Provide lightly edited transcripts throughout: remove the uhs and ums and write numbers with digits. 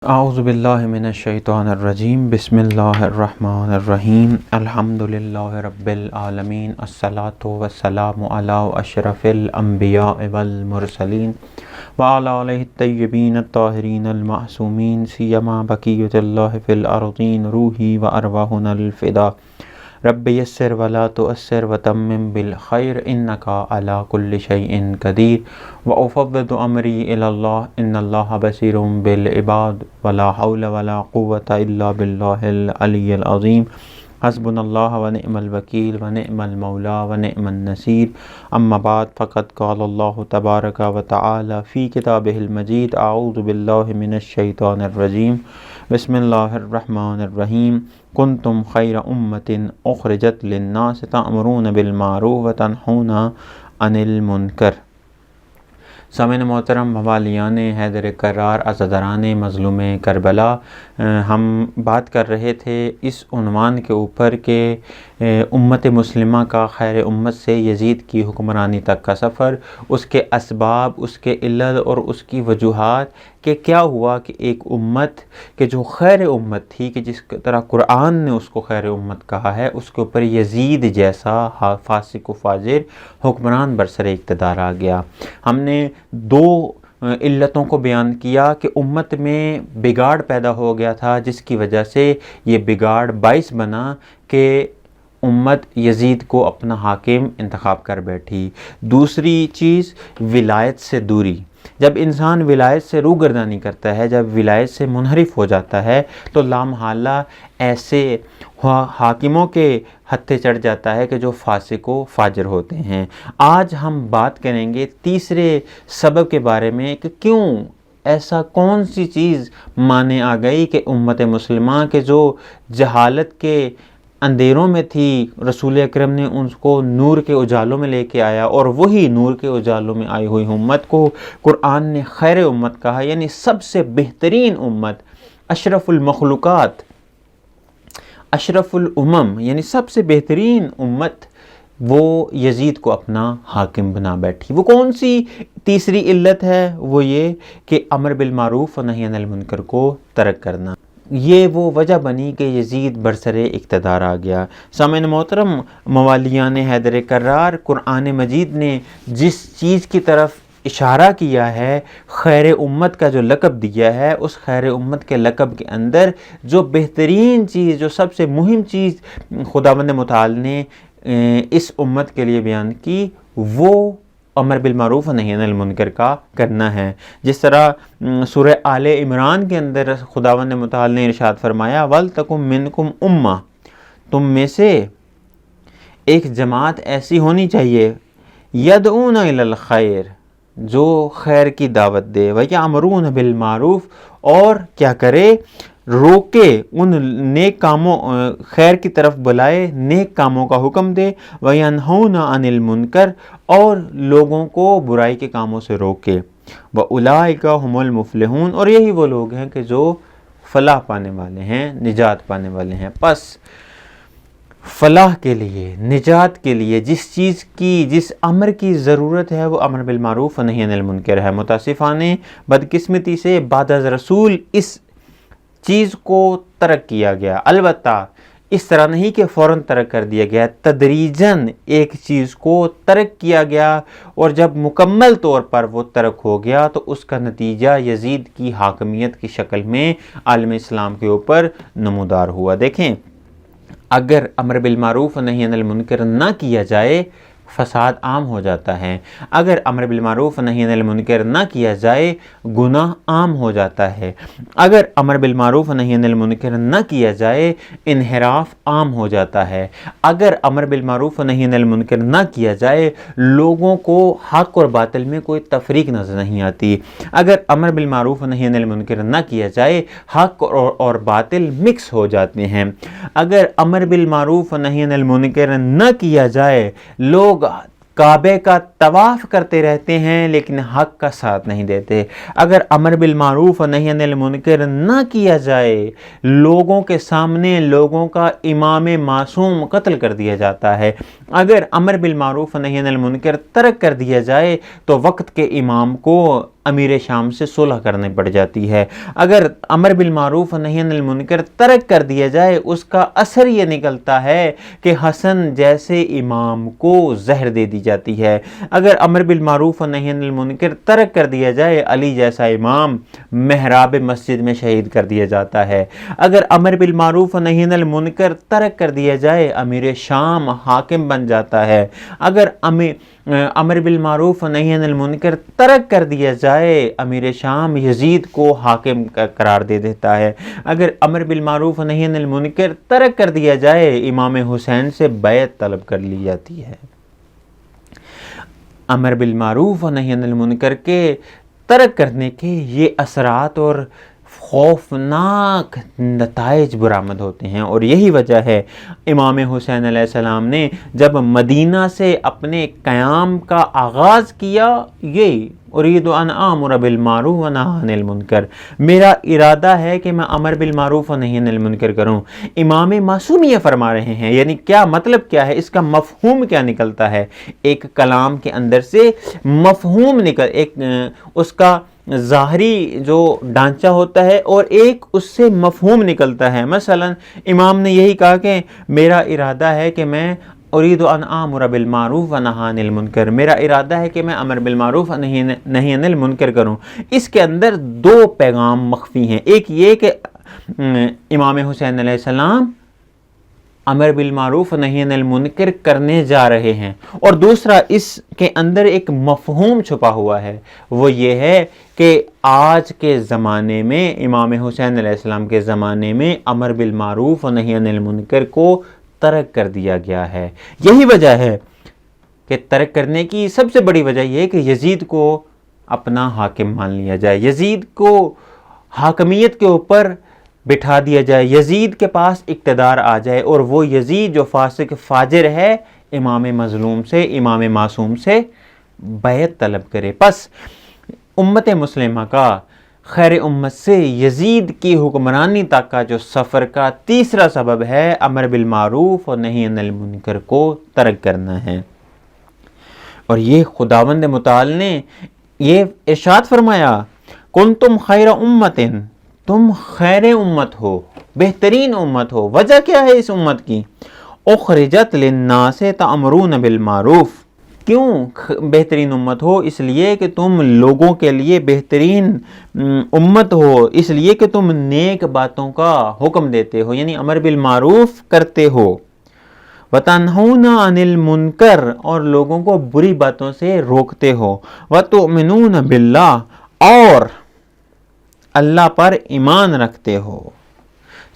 اعوذ باللہ من الشیطان الرجیم بسم اللہ الرحمن الرحیم الحمدللہ رب العالمین الصلاۃ والسلام علی اشرف الانبیاء والمرسلین وعلی آلہ الطیبین الطاہرین المعصومین سیما بقیۃ اللہ فی الارضین روحی وارواحنا الفدا رب یسر ولا تؤثر وتمم بالخیر انکا علی کل شیء قدیر وافوض امری الی اللہ ان اللہ بصیر بالعباد ولا حول ولا قوة الا باللہ العلی العظیم حسبنا اللہ ونعم الوکیل ونعم المولا ونعم النصیر اما بعد فقد قال اللہ تبارک وتعالی فی کتابہ المجید اعوذ باللہ من الشیطان الرجیم بسم اللہ الرحمن الرحیم کنتم خیر امت اخرجت للناس تأمرون بالمعروف وتنہون عن المنکر۔ سامعین محترم، موالیان حیدر کرار، عزاداران مظلوم کربلا، ہم بات کر رہے تھے اس عنوان کے اوپر کہ امت مسلمہ کا خیر امت سے یزید کی حکمرانی تک کا سفر، اس کے اسباب، اس کے علل اور اس کی وجوہات کہ کیا ہوا کہ ایک امت کہ جو خیر امت تھی، کہ جس طرح قرآن نے اس کو خیر امت کہا ہے، اس کے اوپر یزید جیسا فاسق و فاجر حکمران برسر اقتدار آ گیا۔ ہم نے دو علتوں کو بیان کیا کہ امت میں بگاڑ پیدا ہو گیا تھا، جس کی وجہ سے یہ بگاڑ باعث بنا کہ امت یزید کو اپنا حاکم انتخاب کر بیٹھی۔ دوسری چیز ولایت سے دوری۔ جب انسان ولایت سے روگردانی کرتا ہے، جب ولایت سے منحرف ہو جاتا ہے تو لامحالہ ایسے حاکموں کے ہتھے چڑھ جاتا ہے کہ جو فاسق و فاجر ہوتے ہیں۔ آج ہم بات کریں گے تیسرے سبب کے بارے میں کہ کیوں ایسا کون سی چیز مانے آ گئی کہ امت مسلمہ کے جو جہالت کے اندھیروں میں تھی، رسول اکرم نے ان کو نور کے اجالوں میں لے کے آیا، اور وہی نور کے اجالوں میں آئی ہوئی امت کو قرآن نے خیر امت کہا، یعنی سب سے بہترین امت، اشرف المخلوقات، اشرف الامم، یعنی سب سے بہترین امت، وہ یزید کو اپنا حاکم بنا بیٹھی۔ وہ کون سی تیسری علت ہے؟ وہ یہ کہ امر بالمعروف و نہی عن المنکر کو ترک کرنا۔ یہ وہ وجہ بنی کہ یزید برسر اقتدار آ گیا۔ سامعین محترم، موالیان حیدر کرار، قرآن مجید نے جس چیز کی طرف اشارہ کیا ہے، خیر امت کا جو لقب دیا ہے، اس خیر امت کے لقب کے اندر جو بہترین چیز، جو سب سے مہم چیز خداوند متعال نے اس امت کے لیے بیان کی، وہ امر بالمعروف و نہی عن المنکر کا کرنا ہے۔ جس طرح سورہ آل عمران کے اندر خداوند متعال نے ارشاد فرمایا وَلْتَكُمْ مِنْكُمْ أُمَّةٌ، تم میں سے ایک جماعت ایسی ہونی چاہیے، يَدْعُونَ إِلَى الْخَيْرِ، جو خیر کی دعوت دے، وَيَأْمُرُونَ بِالْمَعْرُوفِ، اور کیا کرے، روکے، ان نیک کاموں، خیر کی طرف بلائے، نیک کاموں کا حکم دے، وَيَنْهُونَ عَنِ الْمُنْكَرِ، اور لوگوں کو برائی کے کاموں سے روکے، وَأُولَٰئِكَ هُمُ الْمُفْلِحُونَ، اور یہی وہ لوگ ہیں کہ جو فلاح پانے والے ہیں، نجات پانے والے ہیں۔ پس فلاح کے لیے، نجات کے لیے جس چیز کی، جس امر کی ضرورت ہے، وہ امر بالمعروف و نہی عن المنکر ہے۔ متاسفانہ بدقسمتی سے بعد از رسول اس چیز کو ترک کیا گیا، البتہ اس طرح نہیں کہ فوراً ترک کر دیا گیا، تدریجاً ایک چیز کو ترک کیا گیا، اور جب مکمل طور پر وہ ترک ہو گیا تو اس کا نتیجہ یزید کی حاکمیت کی شکل میں عالم اسلام کے اوپر نمودار ہوا۔ دیکھیں، اگر امر بالمعروف و نہی عن المنکر نہ کیا جائے، فساد عام ہو جاتا ہے۔ اگر امر بالمعروف و نہی عن المنکر نہ کیا جائے، گناہ عام ہو جاتا ہے۔ اگر امر بالمعروف و نہی عن المنکر نہ کیا جائے، انحراف عام ہو جاتا ہے۔ اگر امر بالمعروف و نہی عن المنکر نہ کیا جائے، لوگوں کو حق اور باطل میں کوئی تفریق نظر نہیں آتی۔ اگر امر بالمعروف و نہی عن المنکر نہ کیا جائے، حق اور باطل مکس ہو جاتے ہیں۔ اگر امر بالمعروف و نہی عن المنکر نہ کیا جائے، لوگ کعبے کا طواف کرتے رہتے ہیں لیکن حق کا ساتھ نہیں دیتے۔ اگر امر بالمعروف و نہی عن المنکر نہ کیا جائے، لوگوں کے سامنے لوگوں کا امام معصوم قتل کر دیا جاتا ہے۔ اگر امر بالمعروف و نہی عن المنکر ترک کر دیا جائے تو وقت کے امام کو امیر شام سے صلح کرنے پڑ جاتی ہے۔ اگر امر بالمعروف و نہی عن المنکر ترک کر دیا جائے اس کا اثر یہ نکلتا ہے کہ حسن جیسے امام کو زہر دے دی جاتی ہے۔ اگر امر بالمعروف و نہی عن المنکر ترک کر دیا جائے علی جیسا امام محراب مسجد میں شہید کر دیا جاتا ہے۔ اگر امر بالمعروف و نہی عن المنکر ترک کر دیا جائے امیر شام حاکم بن جاتا ہے۔ اگر امر بالمعروف و نہی عن المنکر ترک کر دیا جائے امیر شام یزید کو حاکم قرار دے دیتا ہے۔ اگر امر بالمعروف و نہی عن المنکر ترک کر دیا جائے امام حسین سے بیعت طلب کر لی جاتی ہے۔ امر بالمعروف و نہی عن المنکر کے ترک کرنے کے یہ اثرات اور خوفناک نتائج برآمد ہوتے ہیں، اور یہی وجہ ہے امام حسین علیہ السلام نے جب مدینہ سے اپنے قیام کا آغاز کیا، یہ ارید ان آمر بالمعروف و انہی عن المنکر، میرا ارادہ ہے کہ میں امر بالمعروف و نہی عن المنکر کروں۔ امام معصوم یہ فرما رہے ہیں، یعنی کیا مطلب کیا ہے، اس کا مفہوم کیا نکلتا ہے؟ ایک کلام کے اندر سے مفہوم اس کا ظاہری جو ڈھانچہ ہوتا ہے اور ایک اس سے مفہوم نکلتا ہے۔ مثلا امام نے یہی کہا کہ میرا ارادہ ہے کہ میں ارید ان آمر بالمعروف و انہی عن المنکر، میرا ارادہ ہے کہ میں امر بالمعروف و نہی عن المنکر کروں۔ اس کے اندر دو پیغام مخفی ہیں، ایک یہ کہ امام حسین علیہ السلام امر بالمعروف و نہی عن المنکر کرنے جا رہے ہیں، اور دوسرا اس کے اندر ایک مفہوم چھپا ہوا ہے، وہ یہ ہے کہ آج کے زمانے میں امام حسین علیہ السلام کے زمانے میں امر بالمعروف و نہی عن المنکر کو ترک کر دیا گیا ہے۔ یہی وجہ ہے کہ ترک کرنے کی سب سے بڑی وجہ یہ ہے کہ یزید کو اپنا حاکم مان لیا جائے، یزید کو حاکمیت کے اوپر بٹھا دیا جائے، یزید کے پاس اقتدار آ جائے، اور وہ یزید جو فاسق فاجر ہے امام مظلوم سے، امام معصوم سے بیعت طلب کرے۔ پس امت مسلمہ کا خیر امت سے یزید کی حکمرانی تک کا جو سفر کا تیسرا سبب ہے امر بالمعروف و نہی عن المنکر کو ترک کرنا ہے۔ اور یہ خداوند متعال نے یہ ارشاد فرمایا، کنتم خیر امت، تم خیر امت ہو، بہترین امت ہو۔ وجہ کیا ہے اس امت کی؟ اخرجت للناس تأمرون بالمعروف، کیوں بہترین امت ہو؟ اس لیے کہ تم لوگوں کے لیے بہترین امت ہو، اس لیے کہ تم نیک باتوں کا حکم دیتے ہو، یعنی امر بالمعروف کرتے ہو، وتنہون عن المنکر، اور لوگوں کو بری باتوں سے روکتے ہو، وتؤمنون باللہ، اور اللہ پر ایمان رکھتے ہو۔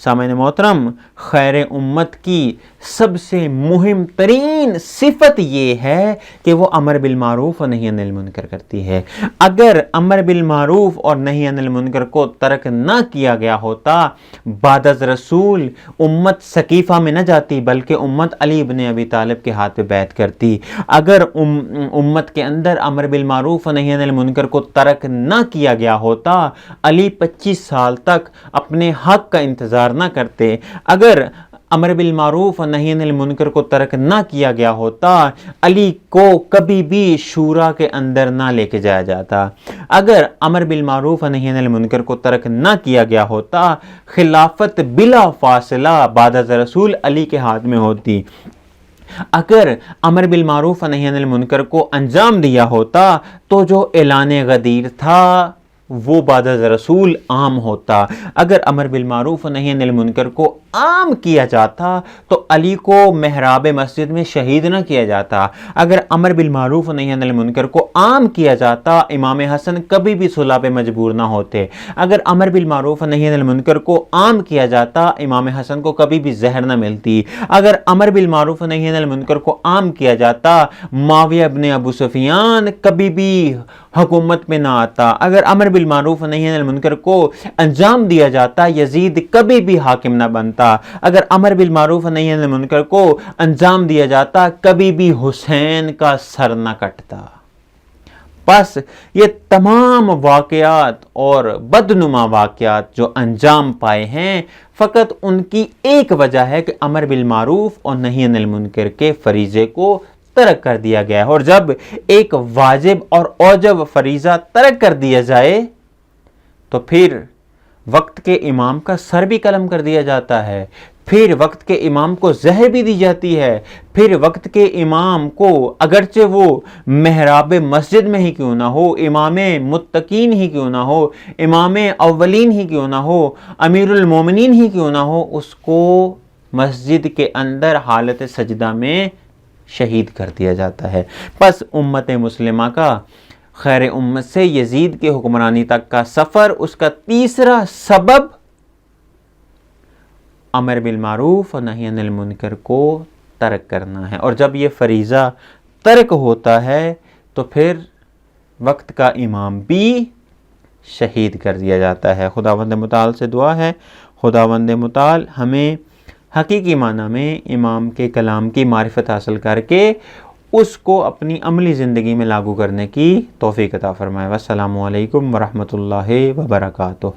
سامعین محترم، خیر امت کی سب سے مہم ترین صفت یہ ہے کہ وہ امر بالمعروف و نہی عن المنکر کرتی ہے۔ اگر امر بالمعروف اور نہی عن المنکر کو ترک نہ کیا گیا ہوتا، بعد از رسول امت سقیفہ میں نہ جاتی، بلکہ امت علی بن ابی طالب کے ہاتھ پہ بیعت کرتی۔ اگر امت کے اندر امر بالمعروف و نہی عن المنکر کو ترک نہ کیا گیا ہوتا، علی 25 سال تک اپنے حق کا انتظار نہ کرتے۔ اگر امر بالمعروف و نہی عن المنکر کو ترک نہ کیا گیا ہوتا، علی کو کبھی بھی شورا کے اندر نہ لے کے جایا جاتا۔ اگر امر بالمعروف و نہی عن المنکر کو ترک نہ کیا گیا ہوتا، خلافت بلا فاصلہ بعد از رسول علی کے ہاتھ میں ہوتی۔ اگر امر بالمعروف و نہی عن المنکر کو انجام دیا ہوتا تو جو اعلان غدیر تھا وہ بعد از رسول عام ہوتا۔ اگر امر بالمعروف و نہی عن المنکر کو عام کیا جاتا تو علی کو محراب مسجد میں شہید نہ کیا جاتا۔ اگر امر بالمعروف و نہی عن المنکر کو عام کیا جاتا، امام حسن کبھی بھی صلح پہ مجبور نہ ہوتے۔ اگر امر بالمعروف و نہی عن المنکر کو عام کیا جاتا، امام حسن کو کبھی بھی زہر نہ ملتی۔ اگر امر بالمعروف و نہی عن المنکر کو عام کیا جاتا، معاویہ ابن ابو سفیان کبھی بھی حکومت میں نہ آتا۔ اگر امر بالمعروف و نہی عن المنکر کو انجام دیا جاتا، یزید کبھی بھی حاکم نہ بنتا۔ اگر امر بالمعروف و نہی عن المنکر کو انجام دیا جاتا، کبھی بھی حسین کا سر نہ کٹتا۔ بس یہ تمام واقعات اور بدنما واقعات جو انجام پائے ہیں، فقط ان کی ایک وجہ ہے کہ امر بالمعروف اور نہی عن المنکر کے فریضے کو ترک کر دیا گیا ہے۔ اور جب ایک واجب اور اوجب فریضہ ترک کر دیا جائے تو پھر وقت کے امام کا سر بھی قلم کر دیا جاتا ہے، پھر وقت کے امام کو زہر بھی دی جاتی ہے، پھر وقت کے امام کو اگرچہ وہ محراب مسجد میں ہی کیوں نہ ہو، امام متقین ہی کیوں نہ ہو، امام اولین ہی کیوں نہ ہو، امیر المومنین ہی کیوں نہ ہو، اس کو مسجد کے اندر حالت سجدہ میں شہید کر دیا جاتا ہے۔ پس امت مسلمہ کا خیر امت سے یزید کے حکمرانی تک کا سفر، اس کا تیسرا سبب امر بالمعروف اور نہی عن المنکر کو ترک کرنا ہے۔ اور جب یہ فریضہ ترک ہوتا ہے تو پھر وقت کا امام بھی شہید کر دیا جاتا ہے۔ خداوند متعال سے دعا ہے خداوند متعال ہمیں حقیقی معنی میں امام کے کلام کی معرفت حاصل کر کے اس کو اپنی عملی زندگی میں لاگو کرنے کی توفیق عطا فرمائے۔ والسلام علیکم ورحمۃ اللہ وبرکاتہ۔